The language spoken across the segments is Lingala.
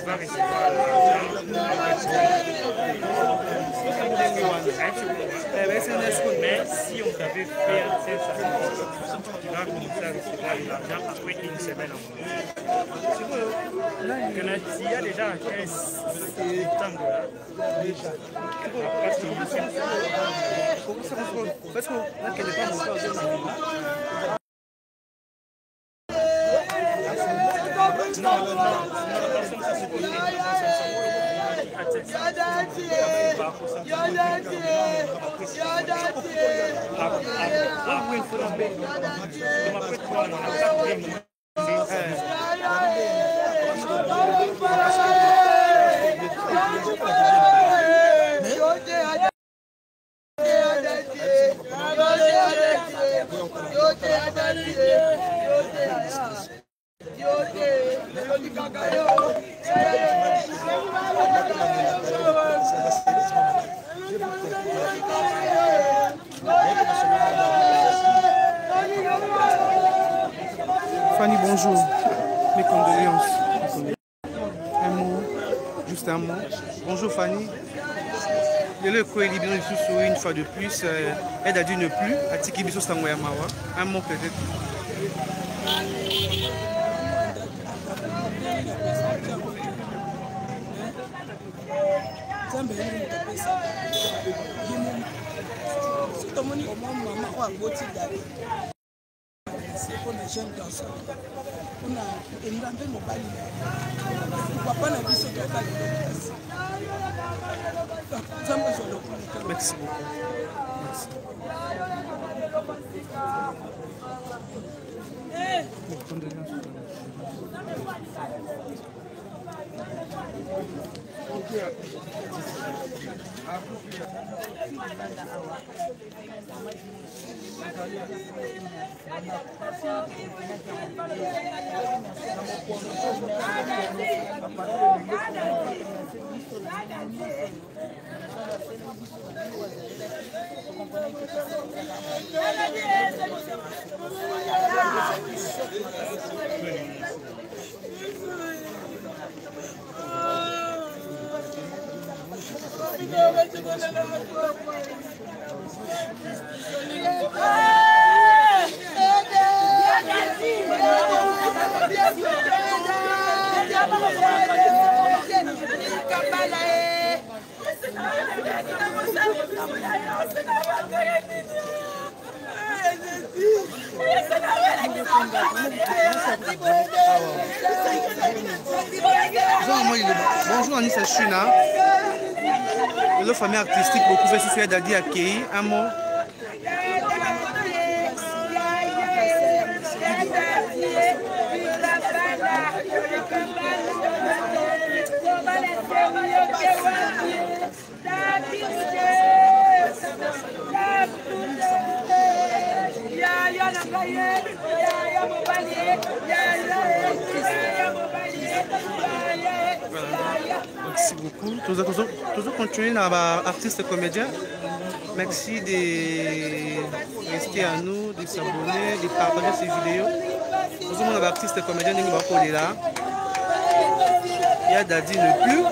vas recevoir mais si on t'avait fait un tel sacrifice, tu vas commencer à recevoir de l'argent après une semaine en moins. Il y a déjà 15 temps là. Parce que Fanny, bonjour. Mes condoléances. Un mot, juste un mot. Bonjour Fanny. Le co-éliminé sous une fois de plus. Elle a dit ne plus. À Tikibiso Sangoyamawa. Un mot peut-être. C'est pour les jeunes garçons. On a une grande mobile. Papa n'a dit ce qu'il y a dans le Merci beaucoup. Bonjour Anissa Chuna. La famille artistique, beaucoup fait souffrir d'Adi Akei. Un mot. Merci beaucoup. Toujours continuer dans l'artiste comédien. Merci de rester à nous, de s'abonner, de partager ces vidéos. Tout le monde est artiste comédien, il y a Dadi ne plus.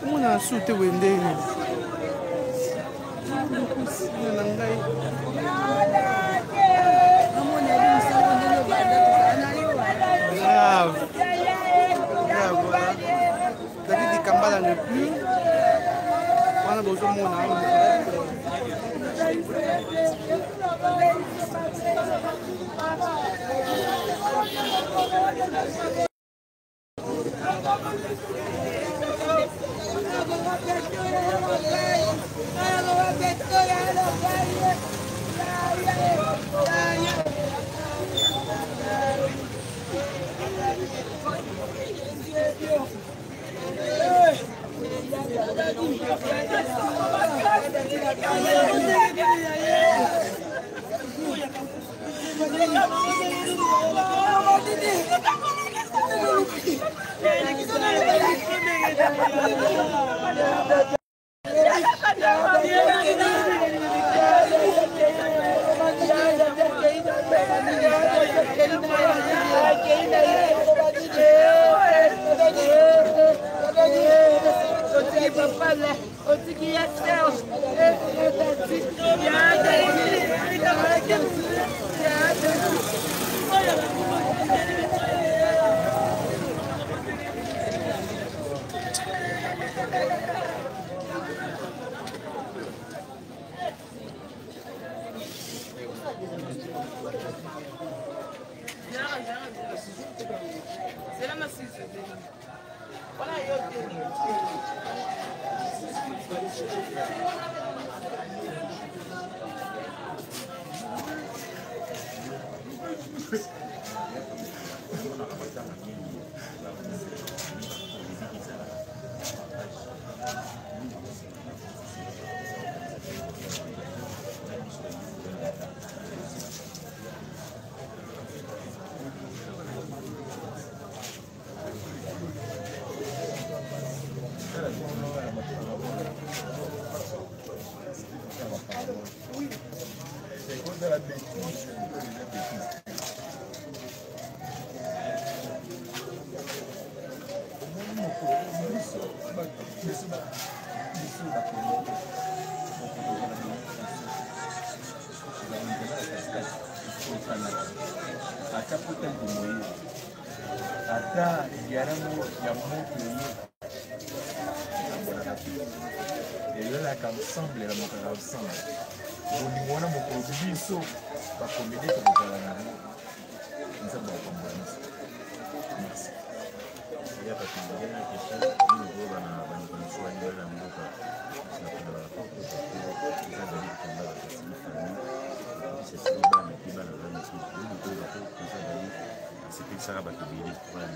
On a sauté Wendé. Grave. David Kambala ne plus. On a besoin de mon âme. ensemble la montera ensemble. On a mon produit so va combiner comme ça là. Nous sommes en combat. Merci. Il y a pas de question. Nous go bana bana kwa swali wala mboka. Na kuna watoto kwa zaidi kama c'est ça bana kibana bana so. Nous go ba kwa zaidi. C'est que ça va te dire voilà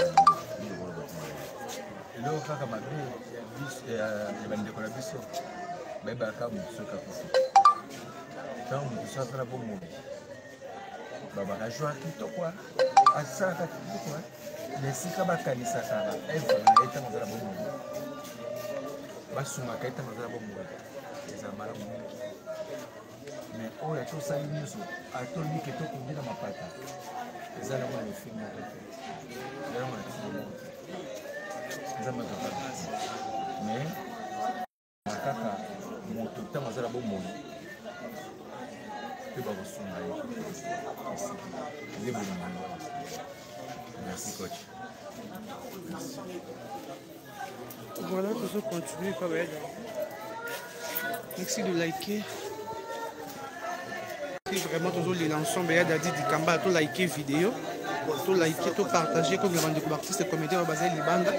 nous go ba kwa. Leo kaka mabe ya bis ya bande kwa biso. Beba kama msoka kufu. Tangu kusafara bomo. Baba na joa kitokwa. Asaka kitokwa. Nesika bakanisa kaba. Eva na eta mazala bomo. Basuma kaita mazala bomo. Ezamara bomo. Mais oya to sali nyuso. Ato ni keto kundina mapata. Ezala mwa ni filmu. Ezala mwa ni filmu. Ezala mwa ni filmu. Mais kaka moto tama zala bo mono pe ba bosuma ye merci coach. Voilà, tout ça continue pas belle. Merci de liker. Si vraiment toujours les l'ensemble ya dadi di kamba to liker vidéo, to liker, to partager comme les rendez-vous artistes comédiens basé les bandes.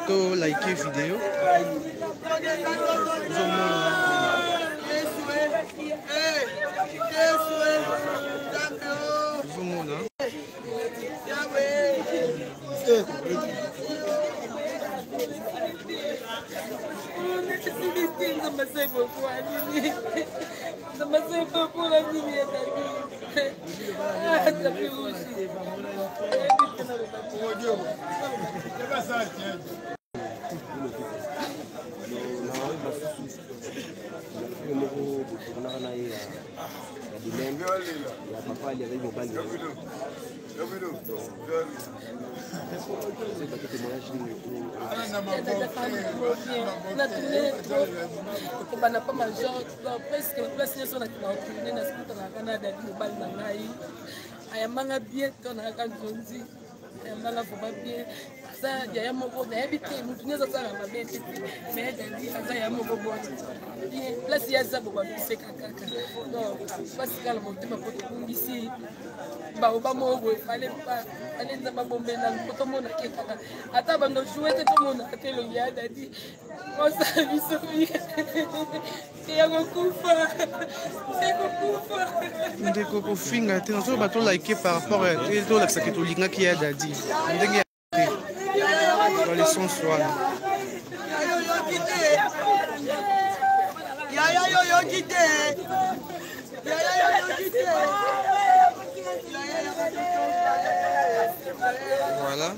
To liker vidéo. Bana pas major presque la place sur la tournée na sikuta na Canada di mobile na ngai ayamanga bien to na kanzonzi ayamanga foba bien ça ya moko na habité mutu neza sana na bien mais dali asa ya moko bote bien place ya za boba biseka kaka donc parce que le motema poto kumbisi ba moko fallait pas aller nzamba bombe na poto mona ke kaka ata bando jouer te to mona atelo ya dadi on sa bisofi ndeko kofinga te nazo bato like par rapport à to la saketo linga ki ya dadi ndenge dans les sons soir voilà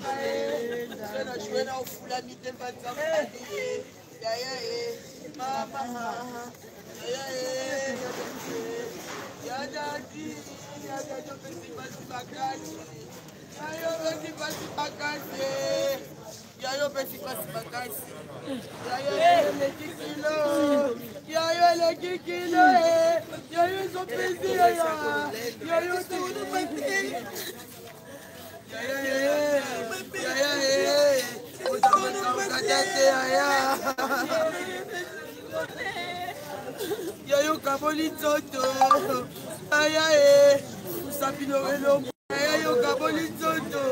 Yayo kaboli toto, ayaye, usapino welo, yayo kaboli toto,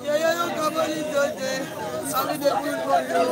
yayo kaboli toto, ari de kulpolo.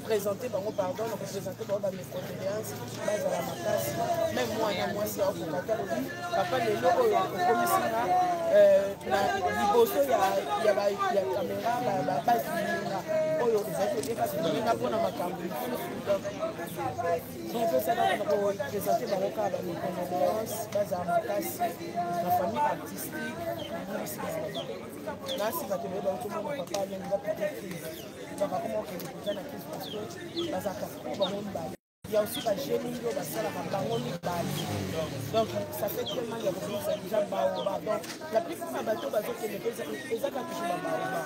Présenter mes condoléances même moi c'est papa les locaux na liboso ya caméra la base oyo ezalaka mpona makambo donc ezalaka présenter bango kaka mes condoléances bazala makasi na famille artistique nasi bato beye baotomona papa alenga peut-être crise bakakoma okende koza na crise parce que bazalaka bango mibale. Il y a aussi des jeunes qui ont donc ça fait tellement de choses, c'est déjà baobab. Donc la plupart des bateaux qui sont toujours baobab.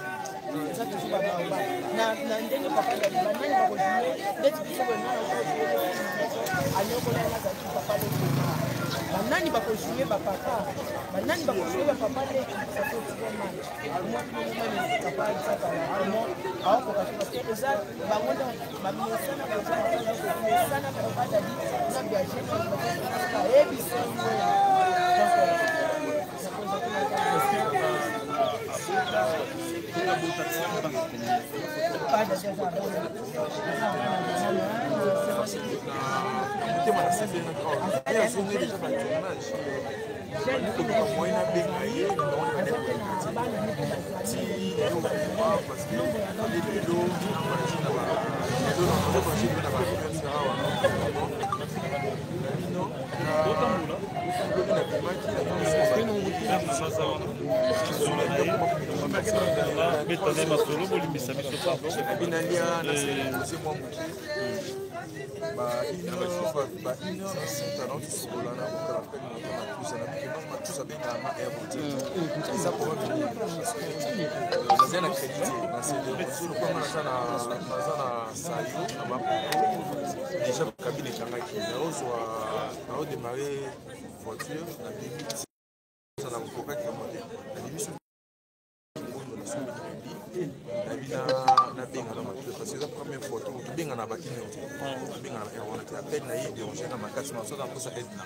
Ça toujours baobab. N'andenge papa de l'année va jouer. Dès que tu veux papa de banani va jouer papa. Banani va jouer papa de ça fait très mal. Moi je me papa ça va. Alors pour parce que ça va moi sana papa dadi na viager pour et puis déjà cabine changaki na démarrer voiture na limite na kokaki monter na limite na benga na matou parce que la première photo to benga na bakine benga na erwana ta peine na yé déranger na makasi na so na posa aide na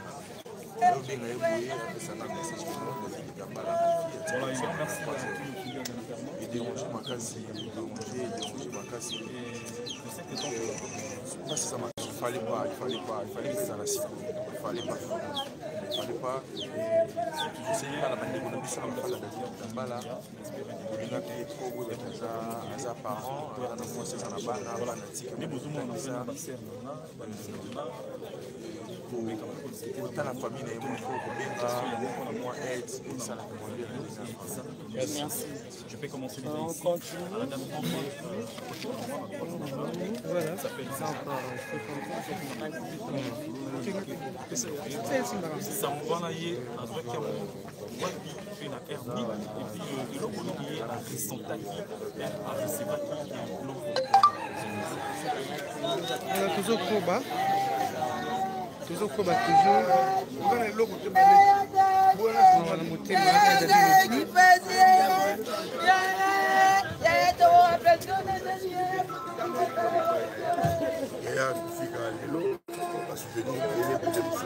Merci. Je peux commencer déjà ici. Voilà. Samwana ye azwaki wapi mpe na hernie et puis eloko nini ye aresentaki aresevaki eloko tozokoba toujours na motema kufika lelo basoutenir ele peut-être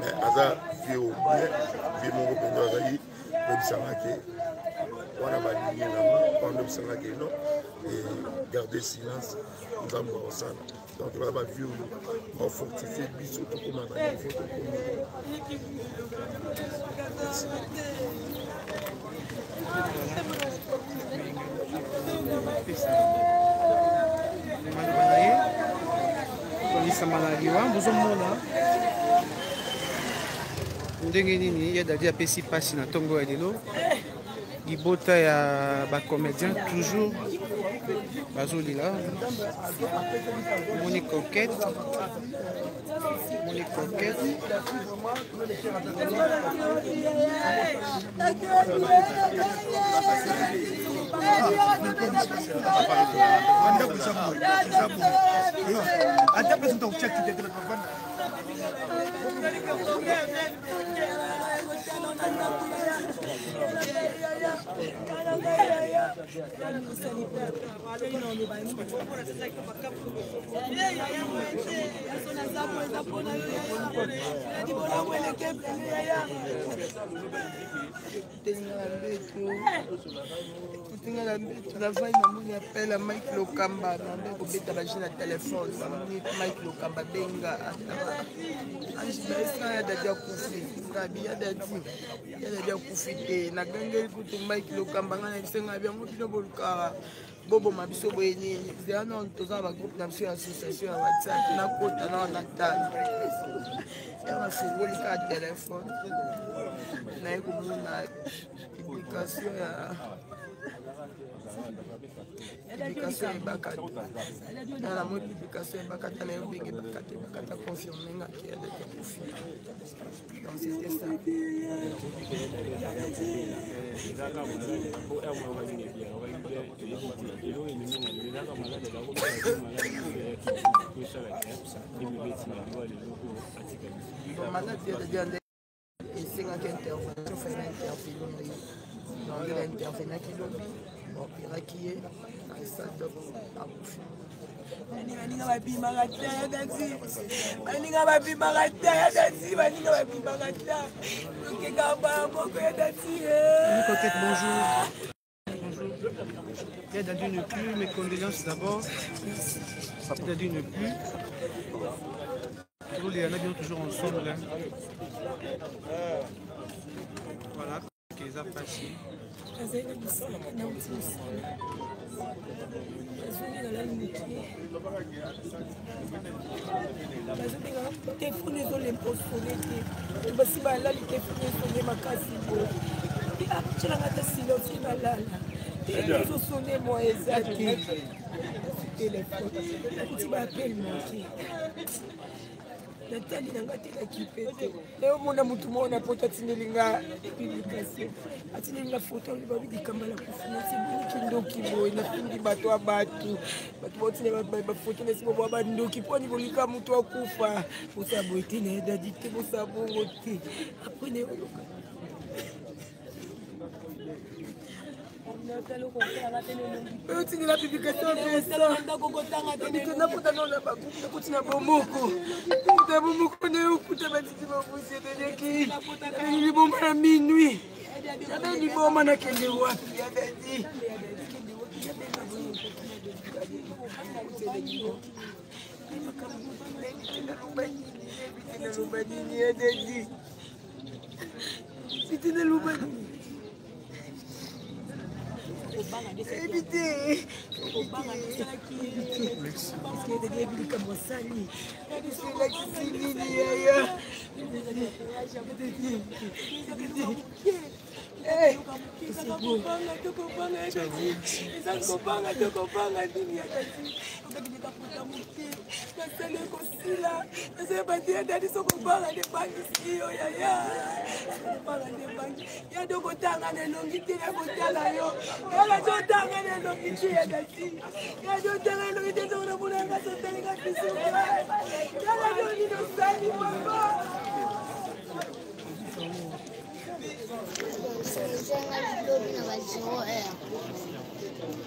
mais aza vie moko mpenza azali oyebisangaki wana balingi nanga wana oyebisangaki no garder silence nzambe akosala donc bala bavie oyo bafortifie biso tokoma na niveau tokomi. maloba na ye konisama na liwa bozomona ndenge nini ye dadi apesi mpasi na ntongo ya lelo libota ya bacomédien toujours bazolila moni coquette Navai namoni appel à Mike Lokamba nambe kobeta baje na telefone namoni Mike Lokamba benga anjibesa ya dadi akufi ngabi ya dadi akufi te nagangeli kutu Mike Lokamba nga na bisenga byango bino boluka boboma biso boye nini zeana toza bagroupe na biso ya association ya WhatsApp nakota na natana ya bafungoli ka telefone naye komona publication ya publication ebakata na moi publication ebakata na yo ndenge bakata confirme ngaki ya date akufi donc c'était ça. Malade de esengaki intervention fana intervenir donc il a intervenir qui lobi opéraki ye na stade akufi baninga babimaka te baninga babimaka te baninga babimaka te okekaba moko ya dati Coquette, bonjour. Bonjour. Dadi ne plus, mes condoléances d'abord. Dadi ne plus. Toujours les Anna toujours ensemble. Voilà, qu'ils ont passé. telefone ezolempostole te basi balali telefone esonge makasi boye acelanga ata silence balala ezosone mo eza te telefone akuti baapele moke natali nanga te nakipe te eomona motu moko na poto atinelinga publication atinelinga foto babidikambala kufuna sebuniki ndoki boye nafingi bato ya bato baotine bafoto nasi boboya bandoki mponi bolika motu akufa bosa boye te na edadi te bosa bongo te apres naoloka oyotingela publication pesanakutana na bomoko na bomoko na yokuta batiti babusi eteleki liboma na minui yabe liboma nakende wapi yabedi C'était le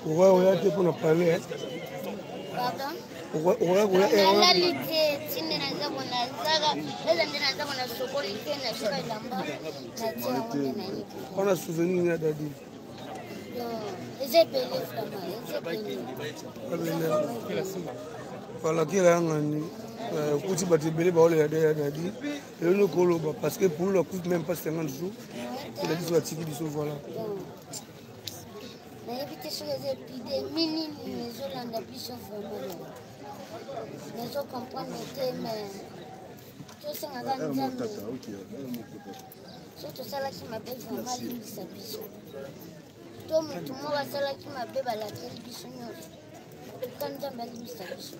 Pourquoi on a été pour nous parler? Pardon? Pourquoi on a on a souvenir d'Adi. Voilà qui est là, kuti batibele ba ole d'Adi. Et nous coloba parce que pour le coûte même pas 50 jours. Il a dit sur la tiki biso voilà. Éviter sur les épidémies, les Hollandais sont vraiment. Les gens comprennent mais tout ça n'a pas de surtout ça là qui m'appelle vraiment l'Insa Biso. Tout le monde a ça là qui m'appelle la télévision. Quand j'aime l'Insa Biso.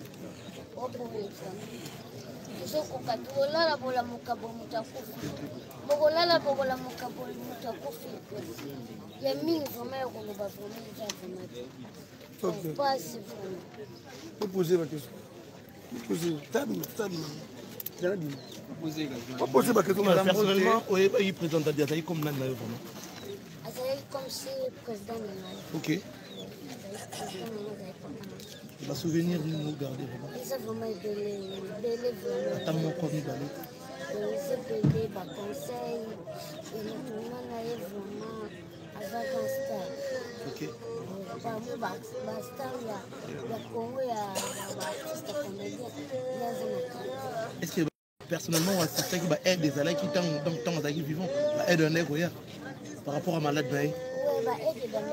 Oh pour les femmes. Ils ont coupé là la bola mukabo mutakufi. Bogola la bogola mukabo mutakufi. Il y a mille vraiment qu'on ne va pas vraiment. Pas si vraiment. Vous posez ma question. Posez. Tabi. Vous posez ma question. Personnellement, il présente à Diataï comme l'un de vraiment. Comme c'est président de la. Ok. La souvenir, nous garder vraiment. Ça vraiment belé vraiment. Attends, mon premier balai. C'est belé, bah conseil. Et nous tournons là vraiment avec un star. Ok. Est-ce que personnellement, on assiste qui aide des allées qui sont dans le temps vivant, aide un ego par rapport à malade bail? Oui, aide dans le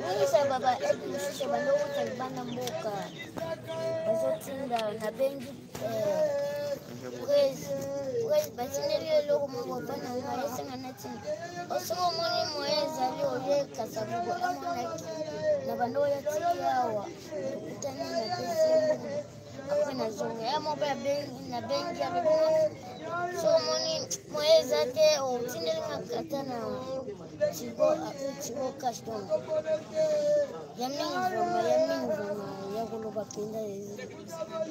oui, ça va aider aussi, ça va nous faire un boca. Na bengi batineli eloko moko mpona nga esengana ntina osoko omoni moye ezali oyeka sabuko emonaki na bando oyo atiki awa okutani na pesembu apre nazonga ya moko na bengi alobi so omoni moye eza te otineli nga kata na tigo kaston ya mingi vraimen ya koloba mpenza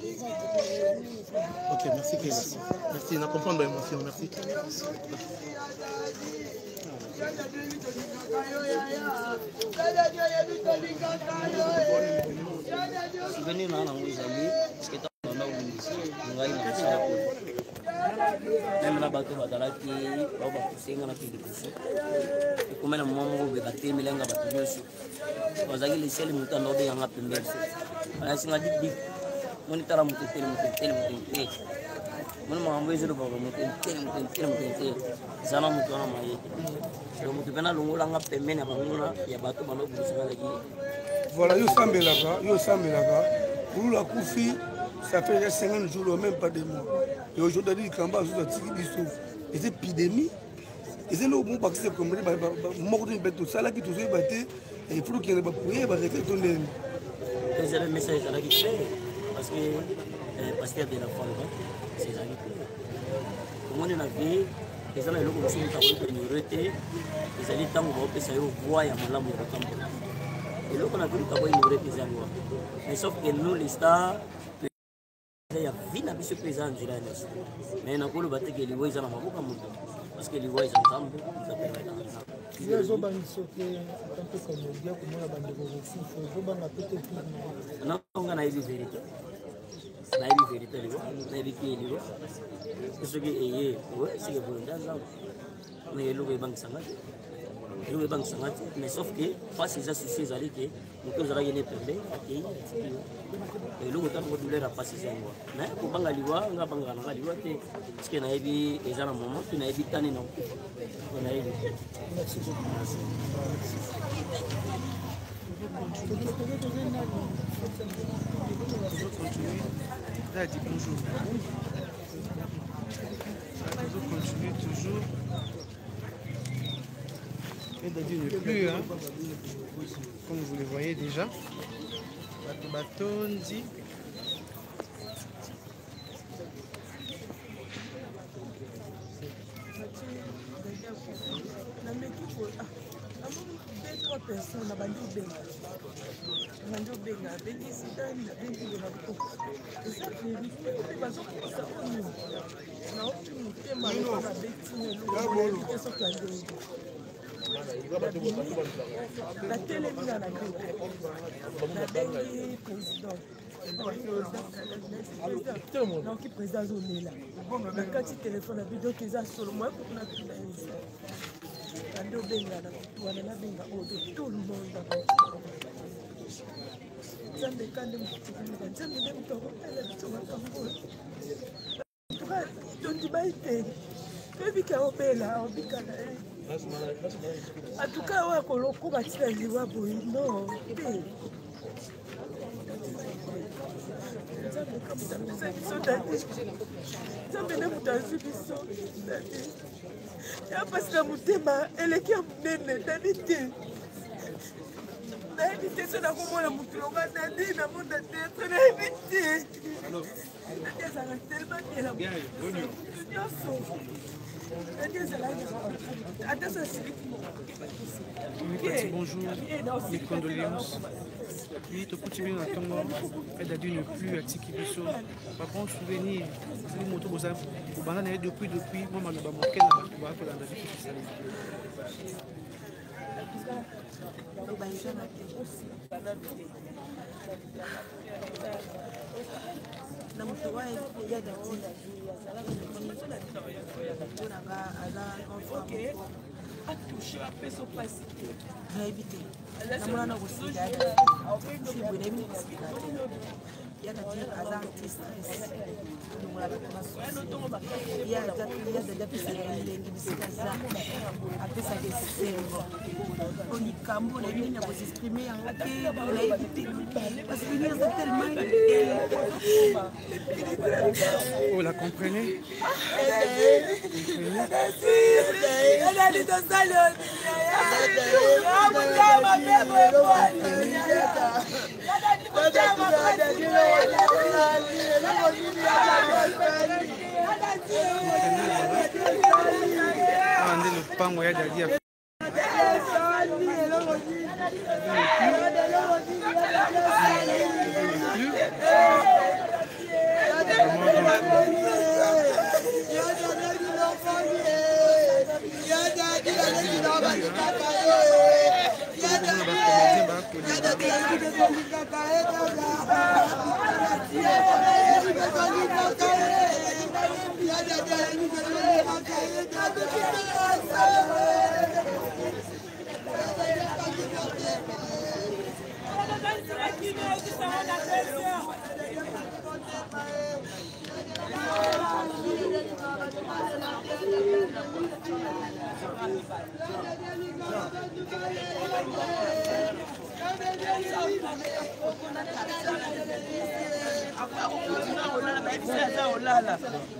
eza te ya mingi vraimen. Ok, merci Kélas. Merci, on a compris l'émotion, merci. Souvenir na nango ezali parce que ntango ngai na kosala kolo meme na bato bazalaki bao bakusenga na pelikusu ekome na mwa moko obeka te milenga bato nyonso bazalaki lesele moto anda obenganga pembeni ayasinga dikdik moni tala moto tele moni makambo ezolobaka moto tele ezala moto wana mayete donc moto mpe nalongolanga pembeni ya banguna ya bato banobulisakalaki. Voilà, yo sambelaka, pour la Koufi, ça fait 50 jours, même pas des mois. Et aujourd'hui, il y a des épidémies. Et c'est le bon parce que c'est comme ça, là qui tout ça, il faut qu'il y ait des pouillés, il va rester ton nez. C'est le message qui fait, parce que le pasteur de la femme, c'est ça qui fait. Comment on a vu, les gens qui ont été en minorité, ils allaient tant que ça voit à Malam ou à Cambo. Et là, on a vu le travail de nos mais sauf que nous, les stars, il y a vie à ce présent en July. Mais on a vu le bâtiment que les voix, ils en ont beaucoup à monter. Parce que les voix, ils en ont beaucoup, ils appellent. Non, on a eu des vérités. On a eu des vérités, on a eu des vérités. Ce qui est, c'est que vous l'avez on est loué banque sangat. Loué banque sangat, mais sauf que, face à ces soucis, ils allaient que, nous avons gagné perdu, et l'eau est un peu douleur à passer ça. Mais pour Bangaliwa, on a Bangaliwa, parce qu'on a eu des gens à un moment, on a eu des tannes non. On a eu des. Merci beaucoup. Là, dit bonjour. Toujours continue, toujours. Et Dadi ne plus, hein, comme vous le voyez déjà. Baton dit. Personne abandi obenga abengi sidani abengi elako eza vérité bazokosa oyo naopi motema lokola betinga soki adengi natelemi na nabengi président naoki président azolela nakati telefone abi donc eza solo moya kokuna tuna eza ande obengana wana nabenga oyo tout le monde nzambe kande motikilinga nzambe nde moto akopela biso makambo tondiba ite toyebika obela obikana atuka oyo akolokuba tina liwa boyi no te nzambe kamutapesa biso dadi nzambe nde moto azwi biso dadi ya mpasi na motema eleki ya monene dadi te nayebi te so nakomona mokilonga dadi namona te so nayebi te dadi azalaka telema miela nyonso dadi azalaki ata so asiliki bonjour, mes condoléances. Oui, tout petit bien dans elle a dû ne plus à Tikibiso. Par contre, souvenir, c'est le moto au banane depuis, moi, je vais manquer dans la vie. na moto wa ya dati atouché apeso pasi nayebi te namona na kosika sibwelemi ya dati aza artiste ya dadi apesaka elengi bisika za apesaka esengo olikambo nayebi nini ya kosexprime yango te nayebi te parce que aza tellement vous la comprenez? Ande lupango ya dadi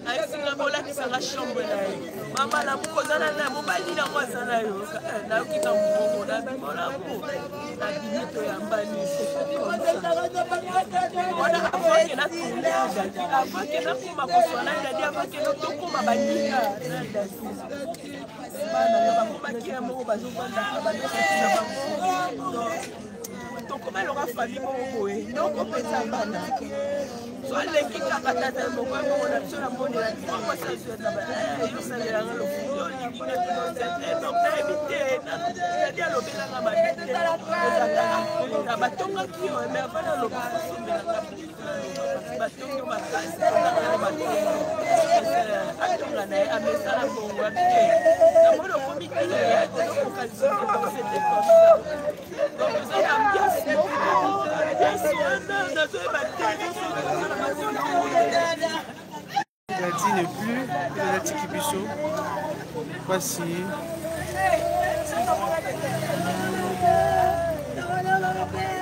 ayesinga bolakisanga chambre na ye mama na mokozana na mobali nango aza na yo nakika mbongo nabimolako nabimi toyambani wana avake natunda dadi avake nakoma koswana dadi avake notokoma baninga na dadi bana na bakomaki ya moko bazovandaka bandosakina bango okoma loka famille moko boye ndoko mpenza bana so aleki kaka tata moko mona biso na monela ntango asasueta yosalelanga lofuyo likine donc nayebi te nadi alobelanga babite ezaka batongaki yo me avana aloba sosombelanga batongi makasi atonga na ye amesala bongo abite namoni okomi kileya okokazisete donc eza na ambiance nazoyeba te Dadi n'est plus, il est Tiki Bisso. Voici.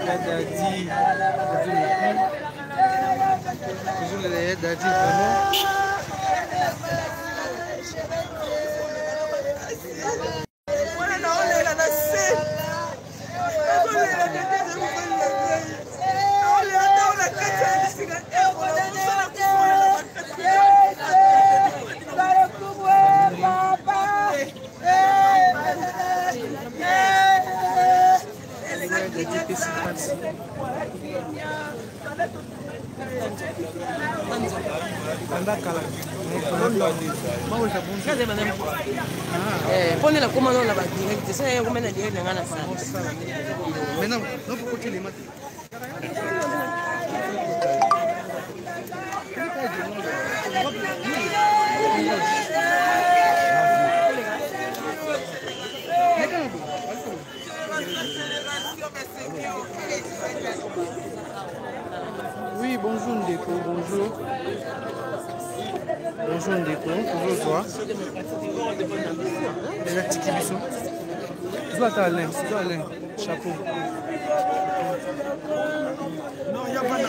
Dadi n'est plus. Toujours le Dadi vraiment. Pone la coma no la direct, c'est comme la direct dans la salle. Maintenant, non pourquoi tu les mates. Oui, bonjour Ndeko, bonjour. Bonjour Ndeko, bonjour toi. Les Tiki Bisso. Tu dois Alain, chapeau. Non, il n'y a pas de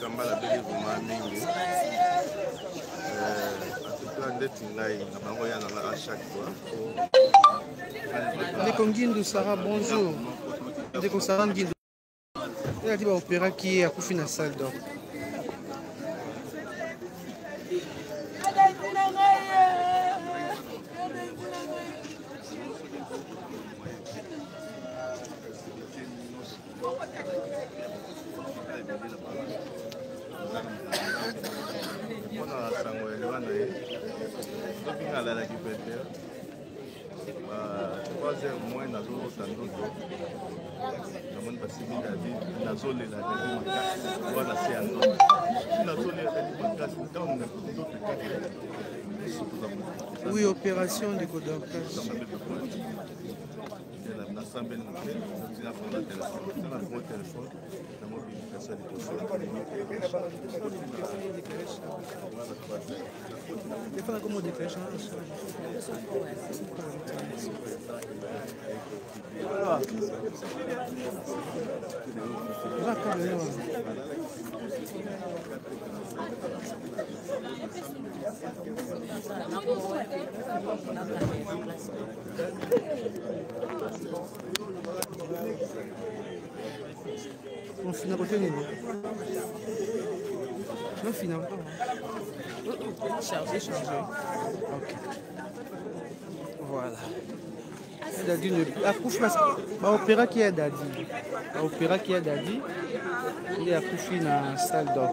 Kambala beli vuma mingi atuka ndeti ngai na bango ya nanga à chaque fois. Ndeko Ngindu Sarah, bonjour. Ndeko Sarah Ngindu. Il a dit opéra qui est à Koufi na salle d'or. Oui, opération de codorcage. On finit à côté de nous. On finit encore. Chargé. Ok. Voilà. Dadi ne accouche parce que opéra qui est Dadi. Opéra qui est Dadi. Il est accouché dans la salle d'or.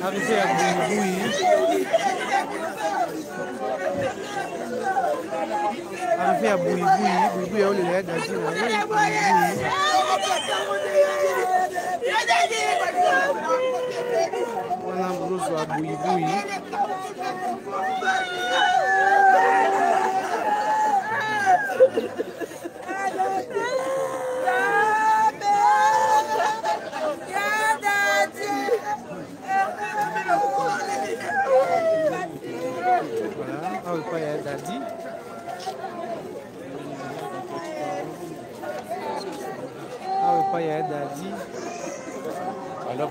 Arrivé à Boui. Arrivé à Boui, où le lait d'Adi. On a un gros à Boui. Voilà, on va pas y aller d'Adi. On va pas y aller d'Adi. Alors,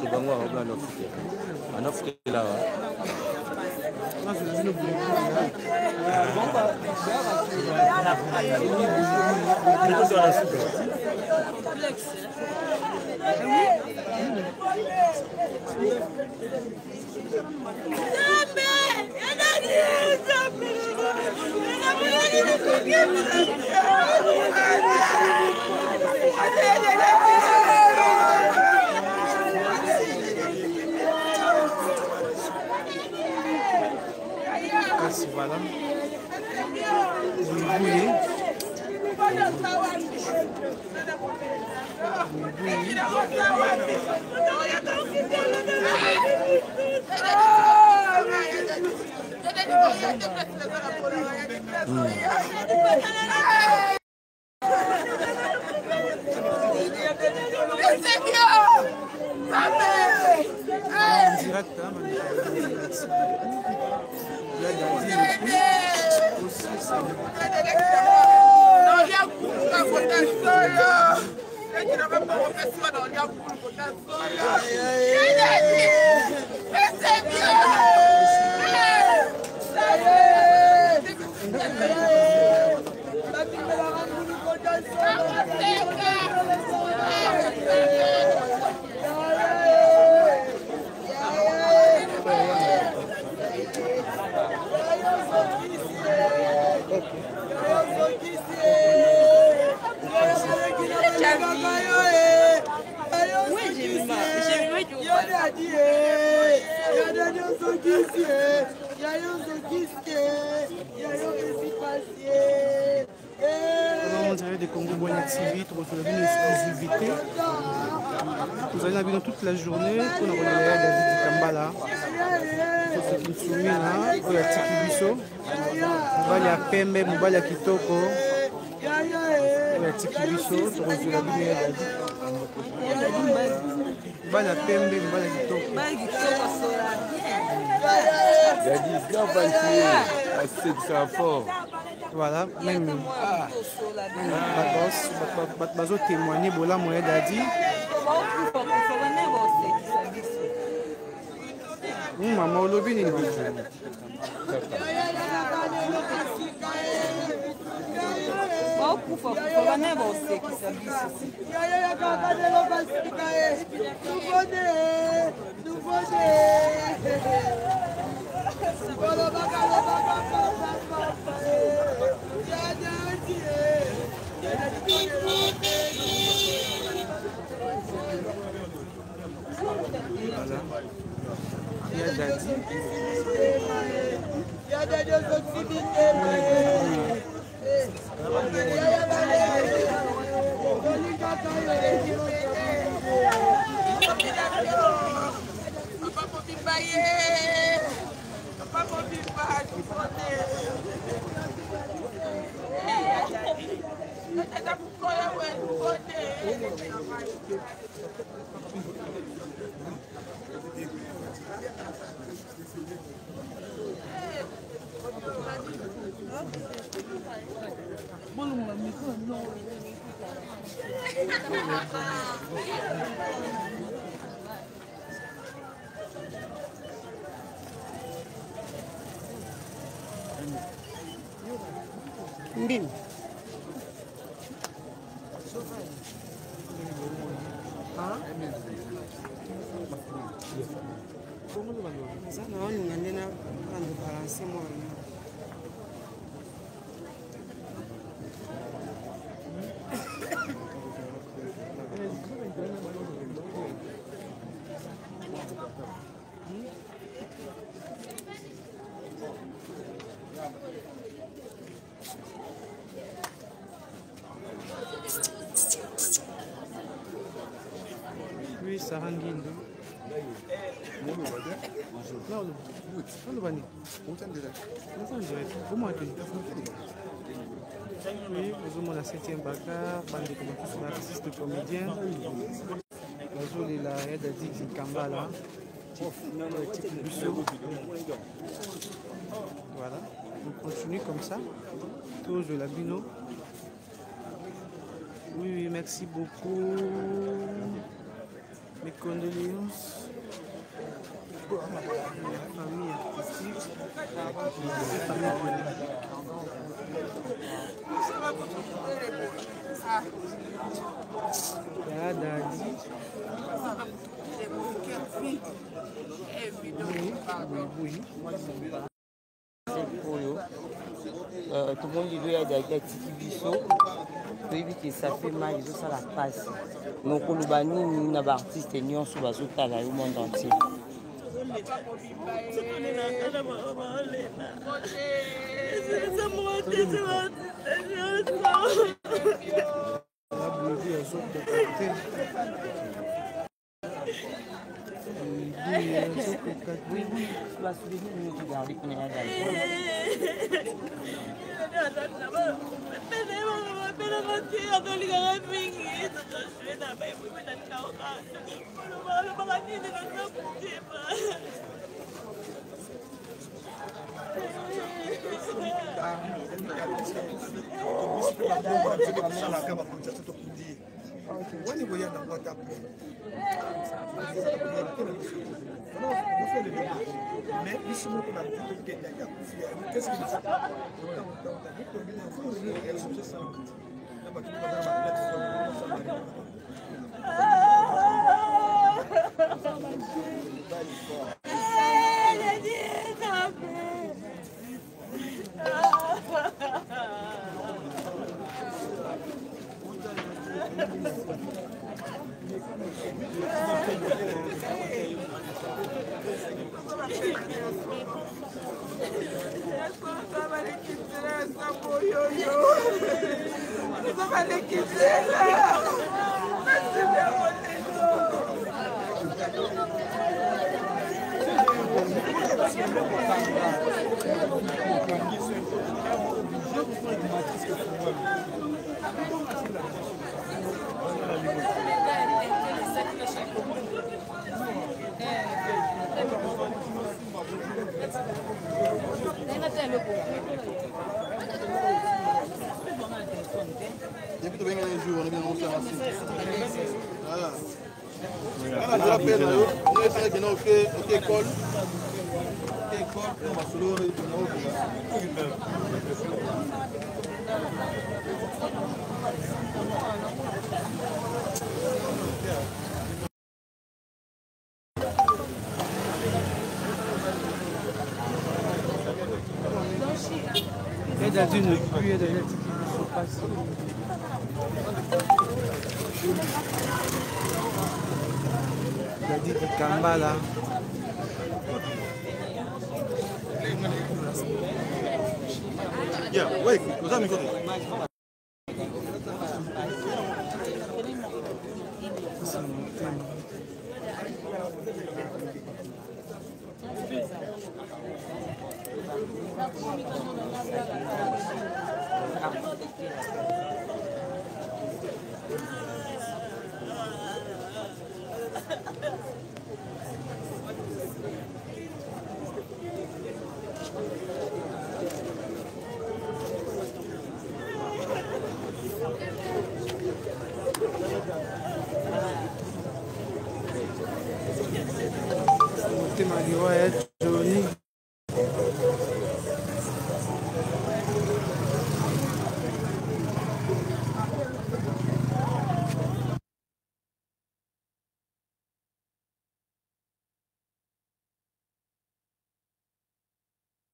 c'est bon, on va en offrir là. Voilà. On dirait des Congo Boigny TV, tu retrouves une exclusivité. Vous allez dans toute la journée pour nous regarder David Kambala. Pour ceux qui nous soumettent là, pour la Tikibiso, Mobali à Pembe, Mobali à Kitoko. Pour la Tikibiso, tu retrouves la lumière David. Mobali à Pembe, Mobali à Kitoko. David, bien ventilé, assez fort. Voilà, même bazo témoigner bola moyen d'adi. Maman olobi ni il y a Dadi. Il y a des proximités. Mbini. Sana wani ngandena kandu balansi mwana. Sarah Nguindo. Oui, nous avons la 7e Bakar, bande de artistes comédiens. Nous avons la aide à Dixi Kambala. Voilà, on continue comme ça. Tous de la Bino. Oui, merci beaucoup. Mes condoléances. La famille artistique. Tout le monde dit qu'il y a des biso. Oui, que ça fait mal, ils ont ça la passe. Mais pour le bani, nous avons artistes et nous sommes au monde entier. Oui, tu vas souvenir de nous regarder qu'on est là. Depuis que tu viens les jours, on est bien monté en assis. Voilà. Quand on a fait le jeu, on est fait que OK école. OK école, on va se lever et on aide à Dieu ne plus aide à l'aide qui se passe. Il a dit du Kambala. Yeah, wait, was that me going? Tema liwaya